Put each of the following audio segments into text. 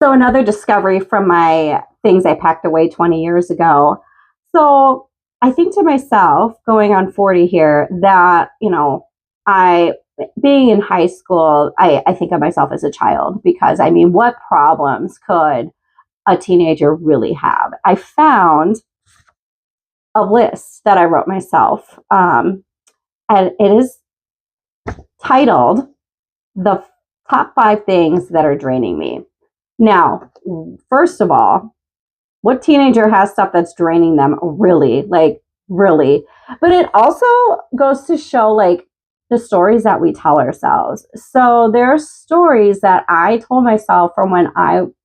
So another discovery from my things I packed away 20 years ago. So I think to myself, going on 40 here, that, I, being in high school, I think of myself as a child because I mean, what problems could a teenager really have? I found a list that I wrote myself, and it is titled The Top Five Things That Are Draining Me. Now, first of all, what teenager has stuff that's draining them really, like really? But it also goes to show like the stories that we tell ourselves. So there are stories that I told myself from when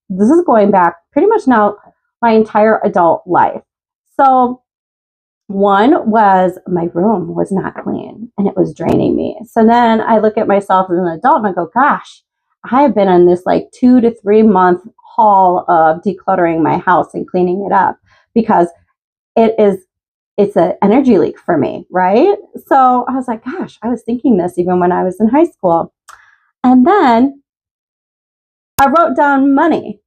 this is going back pretty much now my entire adult life. So one was my room was not clean and it was draining me. So then I look at myself as an adult and I go, gosh, I have been on this like 2 to 3 month haul of decluttering my house and cleaning it up because it's an energy leak for me, right? So I was like, gosh, I was thinking this even when I was in high school. And then I wrote down money.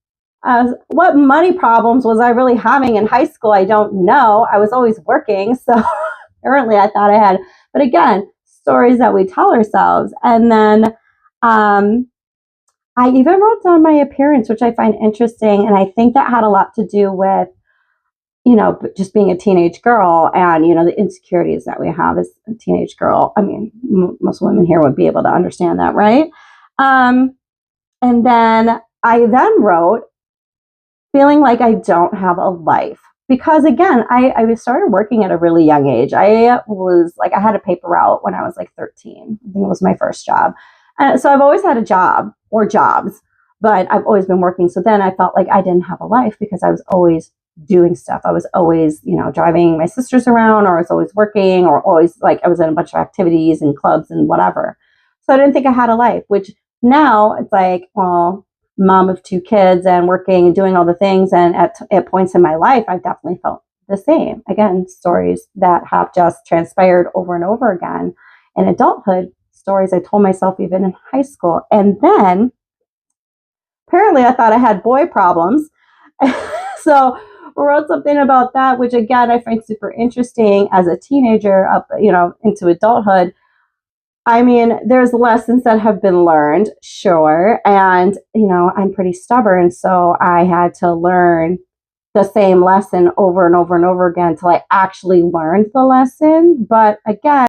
What money problems was I really having in high school? I don't know. I was always working. So apparently I thought I had, but again, stories that we tell ourselves. And then I even wrote down my appearance, which I find interesting. And I think that had a lot to do with, just being a teenage girl and, the insecurities that we have as a teenage girl. I mean, most women here would be able to understand that, right? And then I then wrote feeling like I don't have a life. Because again, I started working at a really young age. I had a paper route when I was like 13. I think it was my first job. So I've always had a job or jobs, but I've always been working. So then I felt like I didn't have a life because I was always doing stuff. I was always, driving my sisters around, or I was always working, or always like I was in a bunch of activities and clubs and whatever. So I didn't think I had a life, which now it's like, well, mom of two kids and working and doing all the things. And at points in my life, I've definitely felt the same. Again, stories that have just transpired over and over again in adulthood, stories I told myself even in high school. And then apparently I thought I had boy problems. So I wrote something about that, which again, I find super interesting as a teenager up, into adulthood. I mean, there's lessons that have been learned, sure. And, I'm pretty stubborn. So I had to learn the same lesson over and over and over again until I actually learned the lesson. But again,